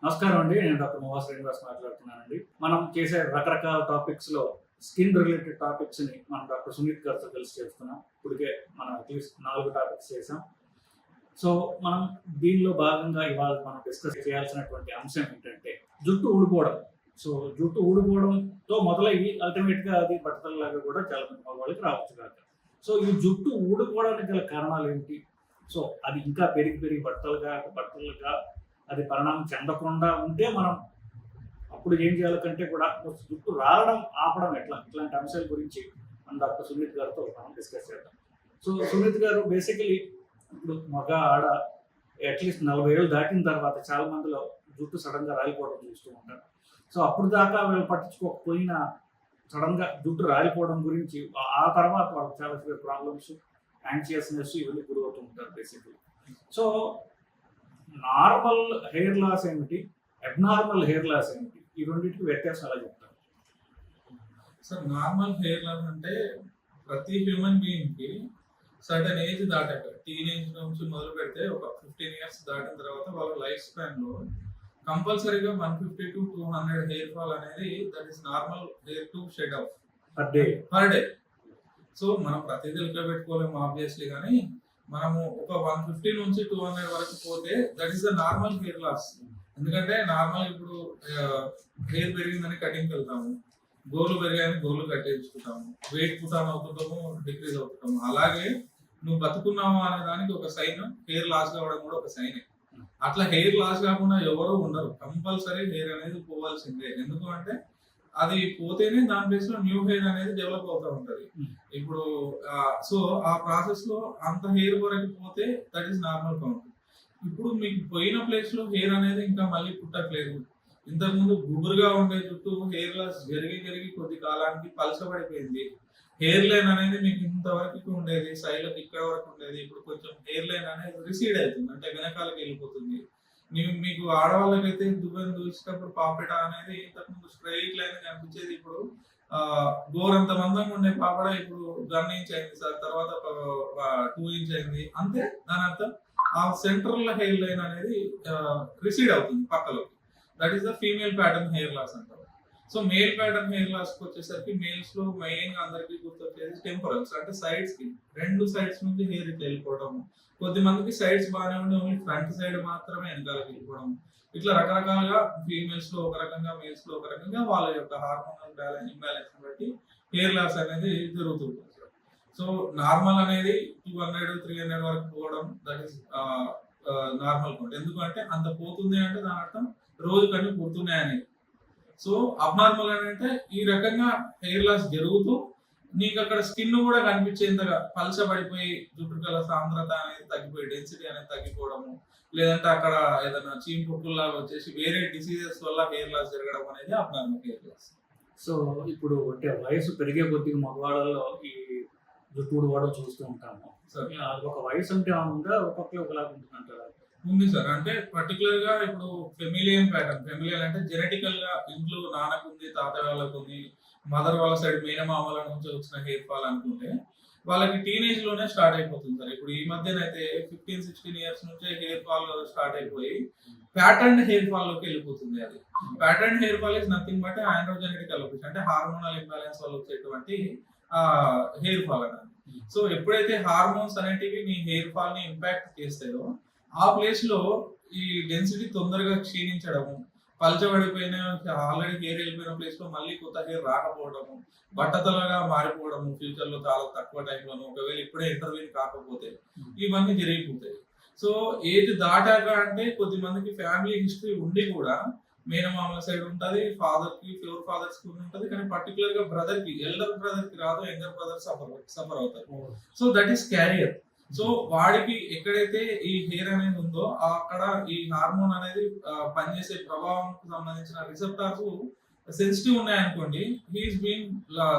నమస్కారం అండి. నేను డాక్టర్ మోవా శ్రీనివాస్ మాట్లాడుతున్నానండి. మనం చేసే రకరకాల టాపిక్స్‌లో స్కిన్ రిలేటెడ్ టాపిక్స్‌ని మనం డాక్టర్ సునీత్ గారితో కలిసి చేస్తున్నాం. ఇప్పటికే మనం అట్‌లీస్ట్ 4 టాపిక్స్ చేసాం. సో, మనం దీనిలో భాగంగా ఇవాళ మనం డిస్కస్ చేయాల్సినటువంటి అంశం ఏంటంటే జుట్టు ఊడిపోవడం. సో, జుట్టు ఊడిపోవడంతో మొదలయ్యి అల్టిమేట్‌గా అది బట్టతలలాగా కూడా చాలా మంది మగవాళ్ళకి రావచ్చు గాక. సో, ఈ జుట్టు ఊడిపోవడానికి గల కారణాలేంటి? సో, అది ఇంకా పెరిగి బట్టలుగా అది పరిణామం చెందకుండా ఉంటే మనం అప్పుడు ఏం చేయాలి కంటే కూడా జుట్టు రాలడం ఆపడం ఎట్లా ఇట్లాంటి అంశాల గురించి మన డాక్టర్ సునీత్ గారితో మనం డిస్కస్ చేద్దాం. సో సునీత్ గారు బేసికలీ ఇప్పుడు మగ ఆడ అట్లీస్ట్ 40 ఏళ్ళు దాటిన తర్వాత చాలా మందిలో జుట్టు సడన్గా రాలిపోవడం చూస్తూ ఉంటారు. సో అప్పుడు దాకా వీళ్ళు పట్టించుకోకపోయినా సడన్గా జుట్టు రాలిపోవడం గురించి ఆ తర్వాత వాళ్ళకి చాలా ప్రాబ్లమ్స్, యాంగ్షియస్నెస్ ఇవన్నీ గురవుతూ ఉంటారు basically. So normal hair loss ఏమిటి, అబ్నార్మల్ హెయిర్ లాస్ ఏమిటి, ఈ రెండింటికి వ్యత్యాసం ఎలా చెప్తారు? సార్, నార్మల్ హెయిర్ లాస్ అంటే ప్రతి హ్యూమన్ బీయింగ్ కి సర్టన్ ఏజ్ దాటాక టీనేజ్ నుంచి మొదలు పెడితే ఒక 15 ఇయర్స్ దాటిన తర్వాత వాళ్ళ లైఫ్ స్పాన్ లో కంపల్సరీగా 150 to 200 హెయిర్ ఫాల్ అనేది that is normal hair to shed of per day. So మనం ప్రతిదీ లెక్క పెట్టుకోలేము ఆబ్వియస్లీ, కానీ మనము ఒక 150 నుంచి 200 వరకు పోతే that is the normal hair loss. ఎందుకంటే నార్మల్ ఇప్పుడు హెయిర్ పెరిగిందని కటింగ్కి వెళ్తాము, గోర్లు పెరిగాయని గోర్లు కట్ చేయించుకుంటాము, వెయిట్ పుటాన్ అవుతుంటాము, డిక్రీజ్ అవుతుంటాము. అలాగే నువ్వు బతుకున్నావు అనే దానికి ఒక సైన్ హెయిర్ లాస్ కావడం కూడా ఒక సైనే. అట్లా హెయిర్ లాస్ కాకుండా ఎవరో ఉండరు, కంపల్సరీ హెయిర్ అనేది పోవాల్సిందే. ఎందుకు అంటే అది పోతేనే దాని ప్లేస్ లో న్యూ హెయిర్ అనేది డెవలప్ అవుతూ ఉంటది. ఇప్పుడు సో ఆ ప్రాసెస్ లో అంత హెయిర్ వరకు పోతే దట్ ఈస్ నార్మల్ కౌంట్. ఇప్పుడు మీకు పోయిన ప్లేస్ లో హెయిర్ అనేది ఇంకా మళ్ళీ పుట్టట్లేదు. ఇంతకుముందు గుబురుగా ఉండే చుట్టూ హెయిర్ లాస్ జరిగి కొద్ది కాలానికి పలచబడిపోయింది. హెయిర్ లైన్ అనేది మీకు ఇంతవరకు ఉండేది, సైడ్లకు ఇక్కడ వరకు ఉండేది, ఇప్పుడు కొంచెం హెయిర్ లైన్ అనేది రిసీడ్ అవుతుంది, అంటే వెనకాలకి వెళ్ళిపోతుంది. మీకు ఆడవాళ్ళకైతే దువ్వెను చూసినప్పుడు పాపెట అనేది ఇంతకుముందు స్ట్రైట్ లైన్ కనిపించేది, ఇప్పుడు గోరంత మందంగా ఉండే పాపడ ఇప్పుడు 1 ఇంచ్ అయింది సార్, తర్వాత 2 ఇంచ్ అయింది. అంతే, దాని అర్థం ఆ సెంట్రల్ హెయిర్ లైన్ అనేది రిసీడ్ అవుతుంది పక్కలోకి. That is the female pattern hair loss అంటారు. So male pattern hair loss కి వచ్చేసరికి మేల్స్ లో మెయిన్ గా అందరికి గుర్తొచ్చేది టెంపరల్స్, అంటే సైడ్స్ కి 2 సైడ్స్ నుంచి హెయిర్ ఇట్లా వెళ్ళిపోవడం. కొద్ది మందికి సైడ్స్ బాగానే ఉండి ఓన్లీ ఫ్రంట్ సైడ్ మాత్రమే వెనకాలకి వెళ్ళిపోవడం. ఇట్లా రకరకాలుగా ఫీమేల్స్ లో ఒక రకంగా, మేల్స్ లో ఒక రకంగా వాళ్ళ యొక్క హార్మోనల్ ఇంబ్యాలెన్స్ బట్టి హెయిర్ లాస్ అనేది జరుగుతుంది. సో నార్మల్ అనేది 200-300 వరకు పోవడం దట్ ఈస్ నార్మల్ కౌంట్. ఎందుకంటే అంత పోతుంది అంటే దాని అర్థం రోజు కన్నీ పుడుతున్నాయని. సో అబ్నార్మల్ అంటే ఈ రకంగా హెయిర్ లాస్ జరుగుతూ నీకు అక్కడ స్కిన్ కూడా కనిపించేంతగా పలచబడిపోయి జుట్టు గల సాంద్రత అనేది తగ్గిపోయి డెన్సిటీ అనేది తగ్గిపోవడము, లేదంటే అక్కడ ఏదైనా చీమ్ పొక్కుల్లాగా వచ్చేసి వేరే డిసీజెస్ వల్ల హెయిర్ లాస్ జరగడం అనేది అబ్నార్మల్ హెయిర్ లాస్. సో ఇప్పుడు అంటే వయసు పెరిగే కొద్దిగా మగవాళ్ళలో ఈ జుట్టు ఊడిపోవడం చూస్తూ ఉంటాము. అది ఒక వయసు అంటే ఉందా, ఒక్కొక్కరు ఒకలాగా ఉంటుందంటారా? ఉంది సార్. అంటే పర్టికులర్ గా ఇప్పుడు ఫెమిలియన్ ప్యాటర్న్, ఫెమిలియన్ అంటే జెనెటికల్ గా ఇంట్లో నాన్నకు ఉంది, తాతయ్య వాళ్ళకు ఉంది, మదర్ వాళ్ళ సైడ్ మేనమామల నుంచి వచ్చిన హెయిర్ ఫాల్ అనుకుంటే వాళ్ళకి టీనేజ్ లోనే స్టార్ట్ అయిపోతుంది సార్. ఇప్పుడు ఈ మధ్యన అయితే 15-16 ఇయర్స్ నుంచే హెయిర్ ఫాల్ స్టార్ట్ అయిపోయి ప్యాటర్న్ హెయిర్ ఫాల్ లోకి వెళ్ళిపోతుంది. అది pattern hair fall is nothing but androgenetic alopecia, అంటే హార్మోనల్ ఇంబ్యాలెన్స్ వల్ల వచ్చేటువంటి హెయిర్ ఫాల్ అన్నది. సో ఎప్పుడైతే హార్మోన్స్ అనేటివి నీ హెయిర్ ఫాల్ ని ఇంపాక్ట్ చేస్తాయో ఆ ప్లేస్ లో ఈ డెన్సిటీ తొందరగా క్షీణించడము, పలచబడిపోయిన ఆల్రెడీ హెయిర్ వెళ్ళిపోయిన ప్లేస్ లో మళ్ళీ కొత్త హెయిర్ రాకపోవడము, బట్టతలగా మారిపోవడము ఫ్యూచర్ లో చాలా తక్కువ టైంలోనూ, ఒకవేళ ఇప్పుడే ఇంటర్వ్యూ కాకపోతే ఇవన్నీ జరిగిపోతాయి. సో ఏజ్ దాటాక అంటే కొద్ది మందికి ఫ్యామిలీ హిస్టరీ ఉండి కూడా మేనమామల సైడ్ ఉంటది, ఫాదర్ కి ప్యూర్ ఫాదర్స్ కి ఉంటది, కానీ పర్టికులర్ గా బ్రదర్ కి, ఎల్డర్ బ్రదర్ కి రాదు, యంగర్ బ్రదర్ సఫర్ అవుతారు. So that is carrier. So వాడికి ఎక్కడైతే ఈ హెయిర్ అనేది ఉందో అక్కడ ఈ హార్మోన్ అనేది పనిచేసే ప్రభావం సంబంధించిన రిసెప్టార్స్ సెన్సిటివ్ ఉన్నాయనుకోండి, హీఈస్ బీయింగ్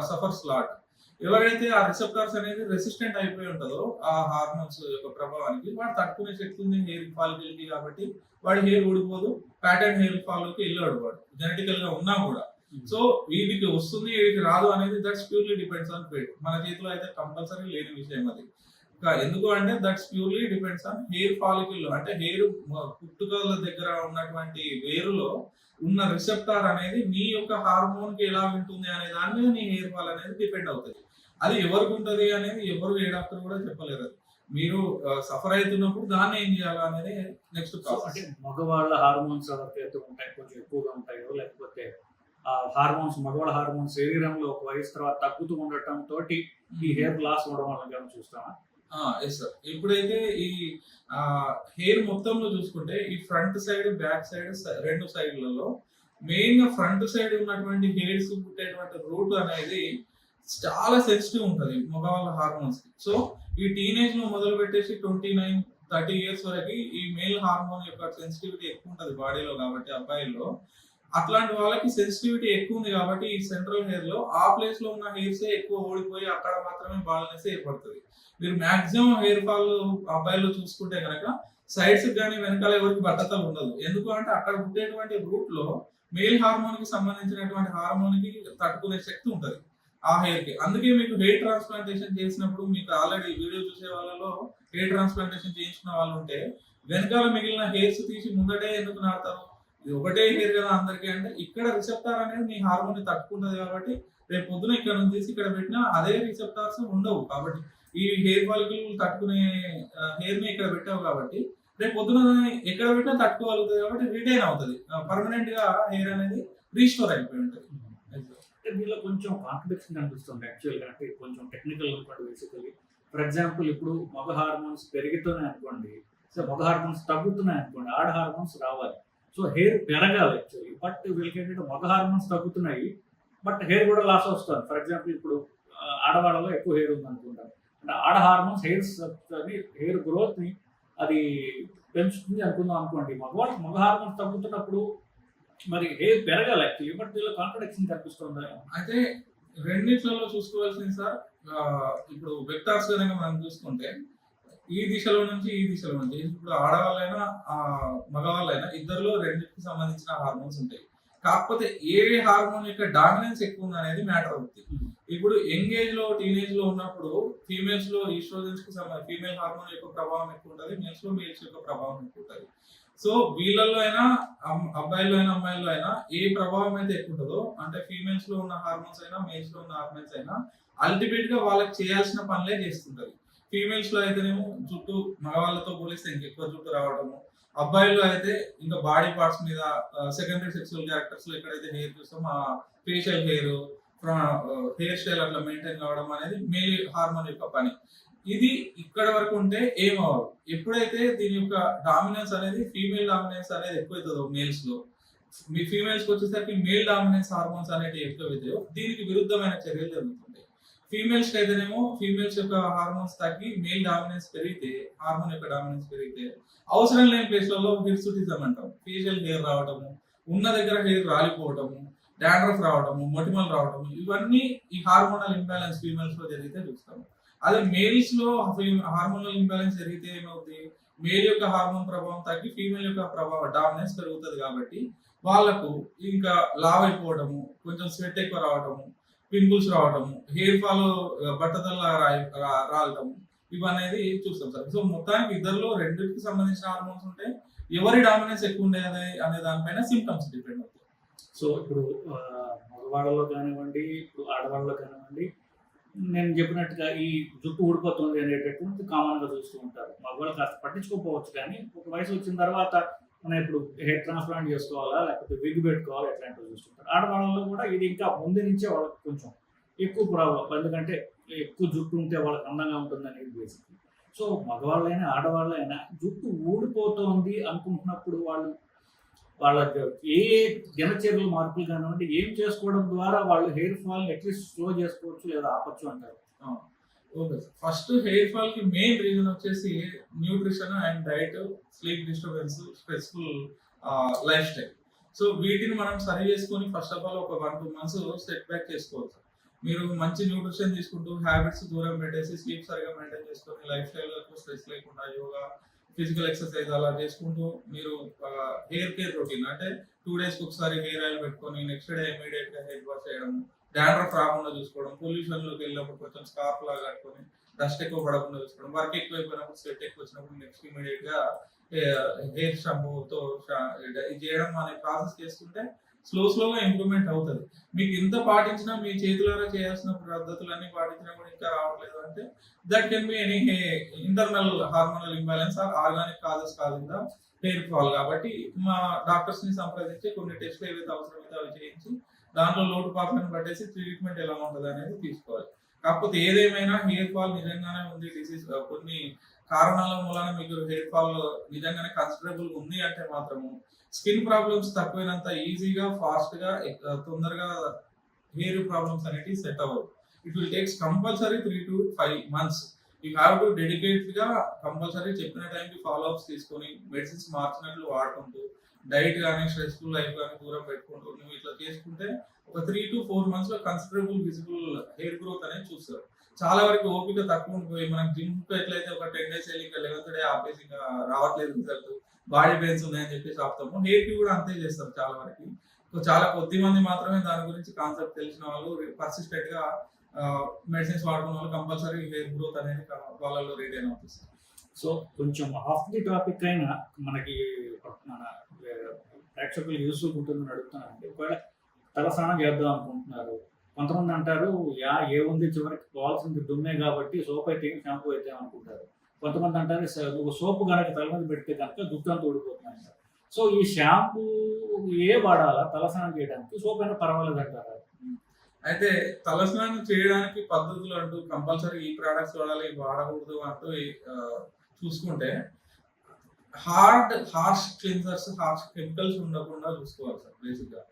సఫర్స్ లాట్. ఎవరైతే ఆ రిసెప్టార్స్ అనేది రెసిస్టెంట్ అయిపోయి ఉంటుందో ఆ హార్మోన్స్ యొక్క ప్రభావానికి, వాడు తట్టుకునే శక్తి ఉంది హెయిర్ ఫాలిబిలిటీ, కాబట్టి వాడి హెయిర్ ఊడిపోదు, ప్యాటర్న్ హెయిర్ ఫాల్ లోకి వెళ్ళాడు వాడు జెనెటికల్ గా ఉన్నా కూడా. సో వీడికి వస్తుంది, వీడికి రాదు అనేది that's purely depends on fate. మన చేతిలో అయితే కంపల్సరీ లేని విషయం అది. ఎందుకు అంటే that's purely depends on hair follicle, అంటే హెయిర్ పుట్టుకల దగ్గర ఉన్నటువంటి వేరులో ఉన్న రిసెప్టార్ అనేది నీ యొక్క హార్మోన్ కి ఎలా ఉంటుంది అనే దాని మీద నీ హెయిర్ ఫాల్ అనేది డిపెండ్ అవుతుంది. అది ఎవరికి ఉంటుంది అనేది ఎవరు ఏ డాక్టర్ కూడా చెప్పలేరు. మీరు సఫర్ అవుతున్నప్పుడు దాన్ని ఏం చేయాలి అనేది నెక్స్ట్ అంటే మగవాళ్ళ హార్మోన్స్ ఎవరికైతే ఉంటాయి కొంచెం ఎక్కువగా ఉంటాయో, లేకపోతే ఆ హార్మోన్స్ మగవాళ్ళ హార్మోన్స్ శరీరంలో ఒక వయసు తర్వాత తగ్గుతూ ఉండటం తోటి ఈ హెయిర్ లాస్ అవడం వల్ల కానీ చూస్తామా? Yes sir. ఇప్పుడైతే ఈ హెయిర్ మొత్తంలో చూసుకుంటే ఈ ఫ్రంట్ సైడ్ బ్యాక్ సైడ్ రెండు సైడ్లలో మెయిన్ గా ఫ్రంట్ సైడ్ ఉన్నటువంటి హెయిర్స్ పుట్టేటువంటి రూట్ అనేది చాలా సెన్సిటివ్ ఉంటుంది మగవాళ్ళ హార్మోన్స్ కి. సో ఈ టీనేజ్ లో మొదలు పెట్టేసి 29-30 ఇయర్స్ వరకు ఈ మేల్ హార్మోన్ యొక్క సెన్సిటివిటీ ఎక్కువ ఉంటుంది బాడీలో, కాబట్టి అబ్బాయిల్లో అట్లాంటి వాళ్ళకి సెన్సిటివిటీ ఎక్కువ ఉంది కాబట్టి ఈ సెంట్రల్ హెయిర్ లో ఆ ప్లేస్ లో ఉన్న హెయిర్స్ ఎక్కువ ఓడిపోయి అక్కడ మాత్రమే బాల్నెస్ ఏర్పడుతుంది. మీరు మాక్సిమం హెయిర్ ఫాల్ అబ్బాయిల్లో చూసుకుంటే కనుక సైడ్స్ కానీ వెనకాల ఎవరికి బట్టతలు ఉండదు. ఎందుకు అంటే అక్కడ పుట్టేటువంటి రూట్ లో మేల్ హార్మోన్ కి సంబంధించినటువంటి హార్మోన్ కి తట్టుకునే శక్తి ఉంటుంది ఆ హెయిర్ కి. అందుకే మీకు హెయిర్ ట్రాన్స్ప్లాంటేషన్ చేసినప్పుడు మీకు ఆల్రెడీ వీడియో చూసే వాళ్ళలో హెయిర్ ట్రాన్స్ప్లాంటేషన్ చేయించిన వాళ్ళు ఉంటే వెనకాల మిగిలిన హెయిర్స్ తీసి ముందటే ఎందుకు నాడతారు? ఇది ఒకటే హెయిర్ కదా అందరికీ అంటే ఇక్కడ రిసెప్టార్ అనేది మీ హార్మోన్ ని తట్టుకుంటుంది కాబట్టి రేపు పొద్దున ఇక్కడ నుంచి తీసి ఇక్కడ పెట్టినా అదే రిసెప్టార్స్ ఉండవు. కాబట్టి ఈ హెయిర్ ఫాలికల్ తట్టుకునే హెయిర్ ని ఇక్కడ పెట్టావు కాబట్టి రేపు పొద్దున ఎక్కడ పెట్టినా తట్టుకోగలుగుతుంది కాబట్టి రిటైన్ అవుతుంది, పర్మనెంట్ గా హెయిర్ అనేది రీస్టోర్ అయిపోయి ఉంటుంది. దీనిలో కొంచెం కాంట్రడిక్షన్ అనిపిస్తుంది యాక్చువల్గా. అంటే కొంచెం టెక్నికల్ అనుకోండి. బేసికలీ ఫర్ ఎగ్జాంపుల్ ఇప్పుడు మగ హార్మోన్స్ పెరుగుతున్నాయి అనుకోండి, సో మగ హార్మోన్స్ తగ్గుతున్నాయి అనుకోండి, ఆడ హార్మోన్స్ రావాలి. సో హెయిర్ పెరగాలి యాక్చువల్లీ. బట్ వీళ్ళకి ఏంటంటే మగ హార్మోన్స్ తగ్గుతున్నాయి బట్ హెయిర్ కూడా లాస్ వస్తుంది. ఫర్ ఎగ్జాంపుల్ ఇప్పుడు ఆడవాళ్ళలో ఎక్కువ హెయిర్ ఉంది అనుకుంటారు, అంటే ఆడ హార్మోన్స్ హెయిర్ గ్రోత్ ని అది పెంచుతుంది అనుకుందాం అనుకోండి. మగ హార్మోన్స్ తగ్గుతున్నప్పుడు మరి హెయిర్ పెరగాలి యాక్చువల్లీ. బట్ దీనిలో కాంట్రడిక్షన్ కనిపిస్తుంది. అయితే రెండిట్లలో చూసుకోవాల్సింది సార్, ఇప్పుడు వెక్టార్స్ కనుక మనం చూసుకుంటే ఈ దిశలో నుంచి ఈ దిశలో నుంచి ఇప్పుడు ఆడవాళ్ళైనా మగవాళ్ళైనా ఇద్దరిలో రెండింటికి సంబంధించిన హార్మోన్స్ ఉంటాయి. కాకపోతే ఏ హార్మోన్ యొక్క డామినెన్స్ ఎక్కువ ఉంది అనేది మ్యాటర్ అవుతుంది. ఇప్పుడు యంగ్ ఏజ్ లో టీనేజ్ లో ఉన్నప్పుడు ఫీమేల్స్ లో ఈస్ట్రోజన్స్ కి సంబంధించి ఫీమేల్ హార్మోన్ యొక్క ప్రభావం ఎక్కువ ఉంటుంది, మేల్స్ లో మేల్స్ యొక్క ప్రభావం ఎక్కువ ఉంటుంది. సో వీళ్ళల్లో అయినా అబ్బాయిల్లో అయినా అమ్మాయిల్లో అయినా ఏ ప్రభావం అయితే ఎక్కువ ఉంటుందో, అంటే ఫీమేల్స్ లో ఉన్న హార్మోన్స్ అయినా మేల్స్ లో ఉన్న హార్మోన్స్ అయినా అల్టిమేట్ గా వాళ్ళకి చేయాల్సిన పనులే చేస్తుంటది. ఫీమేల్స్ లో అయితేనేమో జుట్టు మగవాళ్ళతో పోలిస్తే ఇంకెక్కువ జుట్టు రావడము, అబ్బాయిల్లో అయితే ఇంకా బాడీ పార్ట్స్ మీద సెకండరీ సెక్సువల్ క్యారెక్టర్స్ లో ఎక్కడైతే హెయిర్ చూస్తాం ఆ ఫేషియల్ హెయిర్ హెయిర్ స్టైల్ అట్లా మెయింటైన్ కావడం అనేది మేల్ హార్మోన్ యొక్క పని. ఇది ఇక్కడ వరకు ఉంటే ఏమవ్వదు. ఎప్పుడైతే దీని యొక్క డామినెన్స్ అనేది ఫీమేల్ డామినెన్స్ అనేది ఎక్కువైతుందో మేల్స్ లో, మీ ఫీమేల్స్ కి వచ్చేసరికి మేల్ డామినెన్స్ హార్మోన్స్ అనేవి ఎక్కువైతాయో దీనికి విరుద్ధమైన చర్యలు జరుగుతుంటాయి. ఫీమేల్స్ కి అయితేనేమో ఫీమేల్స్ యొక్క హార్మోన్స్ తగ్గి మేల్ డామినెన్స్ పెరిగితే, హార్మోన్ యొక్క డామినెన్స్ పెరిగితే అవసరం లేని ప్లేస్లలో హిర్సుటిజం అంటాం, ఫేషియల్ హెయిర్ రావటము, ఉన్న దగ్గర హెయిర్ రాలిపోవటము, డాండ్రఫ్ రావటము, మొటిమలు రావటము, ఇవన్నీ ఈ హార్మోనల్ ఇంబ్యాలెన్స్ ఫీమేల్స్ లో జరిగితే చూస్తాము. అదే మేల్స్ లో హార్మోనల్ ఇంబ్యాలెన్స్ జరిగితే ఏమవుతుంది, మేల్ యొక్క హార్మోన్ ప్రభావం తగ్గి ఫీమేల్ యొక్క ప్రభావం డామినెన్స్ పెరుగుతుంది. కాబట్టి వాళ్ళకు ఇంకా లావ్ అయిపోవడము, కొంచెం స్వెట్ ఎక్కువ రావడము, పింపుల్స్ రావడము, హెయిర్ ఫాల్ బట్టతల్లా రావటము, ఇవనేది చూస్తాం సార్. సో మొత్తానికి ఇద్దరిలో రెండింటికి సంబంధించిన హార్మోన్స్ ఉంటే ఎవరి డామినెన్స్ ఎక్కువ ఉండేది అనే దానిపైన సిమ్టమ్స్ డిపెండ్ అవుతాయి. సో ఇప్పుడు మగవాళ్ళలో కానివ్వండి, ఇప్పుడు ఆడవాళ్ళలో కానివ్వండి, నేను చెప్పినట్టుగా ఈ జుట్టు ఊడిపోతుంది అనేటటువంటి కామన్ గా చూస్తూ ఉంటారు. మగవాళ్ళు కాస్త పట్టించుకోకపోవచ్చు, కానీ ఒక వయసు వచ్చిన తర్వాత మనం ఇప్పుడు హెయిర్ ట్రాన్స్ప్లాంట్ చేసుకోవాలా లేకపోతే విగ్ పెట్టుకోవాలా ఇట్లాంటివి చూస్తుంటారు. ఆడవాళ్ళలో కూడా ఇది ఇంకా ముందు నుంచే వాళ్ళకి కొంచెం ఎక్కువ ప్రాబ్లం, ఎందుకంటే ఎక్కువ జుట్టు ఉంటే వాళ్ళకి అందంగా ఉంటుంది అనేది బేసిక్. సో మగవాళ్ళైనా ఆడవాళ్ళైనా జుట్టు ఊడిపోతుంది అనుకుంటున్నప్పుడు వాళ్ళ ఏ దినచర్యలు మార్పులు కానివ్వండి ఏం చేసుకోవడం ద్వారా వాళ్ళు హెయిర్ ఫాల్ అట్లీస్ట్ స్లో చేసుకోవచ్చు లేదా ఆపచ్చు అంటారు. Okay sir, first hair fall కి మెయిన్ రీజన్ వచ్చేసి nutrition and diet, sleep disturbance, stressful life style. So వీటిని మనం సరి చేసుకొని ఫస్ట్ ఆఫ్ ఆల్ ఒక 1-2 months సెట్ బ్యాక్ చేసుకోవచ్చు. మీరు మంచి న్యూట్రిషన్ తీసుకుంటూ హ్యాబిట్స్ దూరం పెట్టేసి స్లీప్ సరిగా మెయింటైన్ చేసుకొని లైఫ్ స్టైల్ స్ట్రెస్ లేకుండా యోగా, ఫిజికల్ ఎక్సర్సైజ్ అలా చేసుకుంటూ మీరు హెయిర్ కేర్ రొటీన్ అంటే 2 days ఒకసారి హెయిర్ ఆయిల్ పెట్టుకొని నెక్స్ట్ డే ఇమీడియట్ గా హెయిర్ వాష్ చేయడం, డాండ్రఫ్ రాకుండా చూసుకోవడం, పొల్యూషన్ లోకి వెళ్ళినప్పుడు కొంచెం స్కార్ఫ్ లాగా కట్టుకొని డస్ట్ ఎక్కువ పడకుండా చూసుకోవడం, వర్క్ ఎక్కువ అయిపోయినప్పుడు స్వెట్ ఎక్కువ వచ్చినప్పుడు నెక్స్ట్ ఇమీడియట్ గా హెయిర్ షాంపూతో ఇది చేయడం అనే ప్రాసెస్ చేస్తుంటే స్లోగా ఇంప్రూవ్మెంట్ అవుతుంది. మీకు ఇంత పాటించినా మీ చేతులారా చేయాల్సిన పద్ధతులన్నీ పాటించినా కూడా ఇంకా రావట్లేదు అంటే that can be any internal hormonal imbalance or organic causes causing the hair fall. కాబట్టి మా డాక్టర్స్ ని సంప్రదించి కొన్ని టెస్ట్లు ఏవైతే అవసరమైతే అవి చేయించి దాంట్లో లోటుపాట్లను పట్టేసి ట్రీట్మెంట్ ఎలా ఉంటుంది అనేది తీసుకోవాలి. కాకపోతే ఏదేమైనా హెయిర్ ఫాల్ నిజంగానే ఉంది, డిసీజ్ కొన్ని కారణాల మూలన మీకు హెయిర్ ఫాల్ నిజంగానే కన్సిడరబుల్ ఉంది అంటే మాత్రము స్కిన్ ప్రాబ్లమ్స్ తక్కువైనంత ఈజీగా ఫాస్ట్ గా తొందరగా హెయిర్ ప్రాబ్లమ్స్ అనేవి సెట్ అవ్వవు. It will takes compulsory 3 to 5 months. You have to dedicate గా కంపల్సరీ చెప్పిన టైంకి ఫాలో అప్స్ తీసుకొని మెడిసిన్స్ మార్చినట్లు వాడుకుంటూ డైట్ కానీ స్ట్రెస్ఫుల్ లైఫ్ కానీ దూరం పెట్టుకుంటూ నువ్వు ఇట్లా చేసుకుంటే ఒక 3 to 4 months లో కన్సిడరబుల్ విజిబుల్ హెయిర్ గ్రోత్ అనేది చూస్తారు. చాలా వరకు ఓపిక తక్కువ ఉండిపోయి మనం జిమ్ ఎట్లయితే ఒక 10 days వెళ్ళి ఇంకా 11th day ఆపేసి ఇంకా రావట్లేదు రిజల్ట్, బాడీ పెయిన్స్ ఉన్నాయని చెప్పేసి ఆపుతాము. హెయిర్ కి కూడా అంతే చేస్తారు చాలా వరకు. చాలా కొద్ది మంది మాత్రమే దాని గురించి కాన్సెప్ట్ తెలిసిన వాళ్ళు పర్సిస్టెంట్ గా మెడిసిన్స్ వాడుకున్న వాళ్ళు కంపల్సరీ హెయిర్ గ్రోత్ అనేది వాళ్ళలో రిటైన్ అవుతుంది. సో కొంచెం ఆఫ్ ది టాపిక్ అయినా మనకి మన ప్రేక్షకులు యూస్ఫుల్ ఉంటుందని అడుగుతున్నానండి. ఒకవేళ తలస్నానం చేద్దాం అనుకుంటున్నారు, కొంతమంది అంటారు ఏముంది చివరికి పోవాల్సింది దుమ్మే కాబట్టి సోప్ అయితే షాంపూ అయితే అనుకుంటారు. కొంతమంది అంటారు సోపు కనుక తల మీద పెడితే కనుక జుట్టు అంతా ఊడిపోతుంది అంటారు. సో ఈ షాంపూ వాడాలా తలస్నానం చేయడానికి, సోప్ అయినా పర్వాలేదు అంటారా? అయితే తలస్నానం చేయడానికి పద్ధతులు అంటూ కంపల్సరీ ఈ ప్రోడక్ట్స్ వాడాలి వాడకూడదు అంటూ చూసుకుంటే హార్ష్ క్లీన్జర్స్, హార్ష్ కెమికల్స్ ఉండకుండా చూసుకోవాలి సార్. బేసిక్ గా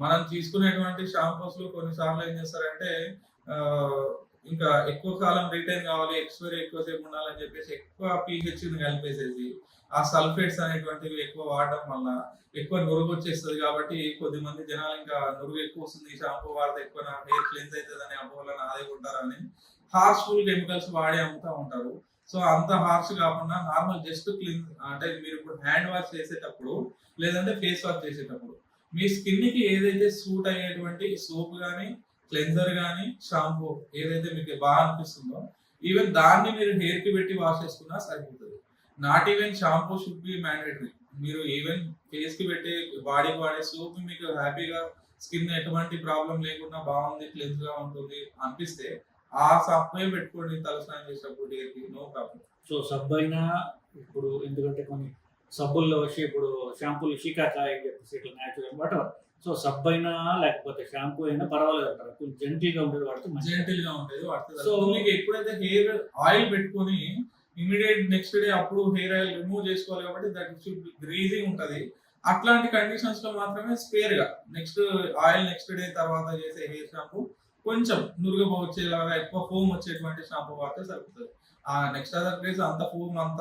మనం తీసుకునేటువంటి షాంపూస్ లో కొన్నిసార్లు ఏం చేస్తారంటే ఇంకా ఎక్కువ కాలం రిటైన్ కావాలి, ఎక్స్పైరీ ఎక్కువసేపు ఉండాలని చెప్పేసి ఎక్కువ pH ని కలిపేసేసి ఆ సల్ఫేట్స్ అనేటువంటివి ఎక్కువ వాడడం వల్ల ఎక్కువ నురుగు వచ్చేస్తుంది. కాబట్టి కొద్దిమంది జనాలు ఇంకా నురుగు ఎక్కువ వస్తుంది, షాంపూ వాడితే ఎక్కువ నా హెయిర్ క్లీన్స్ అవుతుంది అని అపోహలో నాదే ఉంటారని హార్ష్ఫుల్ కెమికల్స్ వాడి అమ్ముతూ ఉంటారు. సో అంత హార్ష్ కాకుండా నార్మల్ జస్ట్ క్లీన్ అంటే మీరు ఇప్పుడు హ్యాండ్ వాష్ చేసేటప్పుడు లేదంటే ఫేస్ వాష్ చేసేటప్పుడు మీ స్కిన్ కి ఏదైతే సూట్ అయ్యేటువంటి సోప్ కానీ క్లెన్జర్ కానీ షాంపూ ఏదైతే మీకు బాగా అనిపిస్తుందో ఈవెన్ దాన్ని మీరు హెయిర్ కి పెట్టి వాష్ చేసుకున్నా సరిపోతుంది. Not even shampoo should be mandatory. మీరు ఈవెన్ ఫేస్ కి పెట్టే బాడీకి వాడే సోప్ మీకు హ్యాపీగా స్కిన్ ఎటువంటి ప్రాబ్లం లేకుండా బాగుంది, క్లీన్స్ గా ఉంటుంది అనిపిస్తే ఆ సబ్బే పెట్టుకోండి తలస్నానం చేసేటప్పుడు హెయిర్ కి, నో ప్రాబ్లం. సో సబ్బు అయినా ఇప్పుడు ఎందుకంటే కొన్ని సబ్బుల్లో వచ్చి ఇప్పుడు షాంపూలు షికాకాయ చెప్పేసి ఇట్లా న్యాచురల్ వాటెవర్. సో సబ్బు అయినా లేకపోతే షాంపూ అయినా పర్వాలేదు అంటారు, కొంచెం జెంటిల్ గా ఉండేది వాడితే జెంటిల్ గా ఉండేది వాడితే. సో మీకు ఎప్పుడైతే హెయిర్ ఆయిల్ పెట్టుకొని ఇమీడియట్ నెక్స్ట్ డే అప్పుడు హెయిర్ ఆయిల్ రిమూవ్ చేసుకోవాలి కాబట్టి దట్ షుడ్ గ్రీజీ ఉంటది. అట్లాంటి కండిషన్స్ లో మాత్రమే స్పేర్ గా నెక్స్ట్ ఆయిల్ నెక్స్ట్ డే తర్వాత చేసే హెయిర్ షాంపూ కొంచెం నురుగు వచ్చేలాగా ఎక్కువ ఫోమ్ వచ్చేటువంటి షాంపూ వాడితే సరిపోతుంది. ఆ నెక్స్ట్ అదర్ డేస్ అంత ఫోమ్ అంత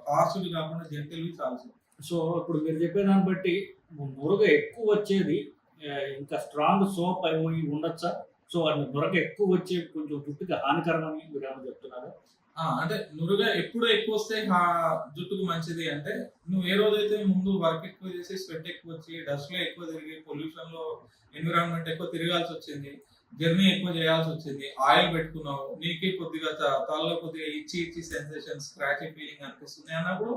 హార్ష్వి కాకుండా జెంటిల్వి చాలా. సో ఇప్పుడు మీరు చెప్పే దాన్ని బట్టి నురగ ఎక్కువ వచ్చేది ఇంకా స్ట్రాంగ్ సోప్ అవి ఉండొచ్చా? సో నురగ ఎక్కువ వచ్చే కొంచెం జుట్టుకి హానికరం అని మీరు ఏమైనా చెప్తున్నారు? అంటే నురుగ ఎప్పుడు ఎక్కువ వస్తే జుట్టుకు మంచిది అంటే నువ్వు ఏ రోజైతే ముందు వర్క్ ఎక్కువ చేసి స్వెట్ ఎక్కువ వచ్చి డస్ట్ లో ఎక్కువ తిరిగి పొల్యూషన్ లో ఎన్విరాన్మెంట్ ఎక్కువ తిరగాల్సి వచ్చింది, జర్నీ ఎక్కువ చేయాల్సి వచ్చింది, ఆయిల్ పెట్టుకున్నావు, నీకే కొద్దిగా తలలో కొద్దిగా ఇచ్చి సెన్సేషన్ స్క్రాచ్ ఫీలింగ్ అనిపిస్తుంది అన్నప్పుడు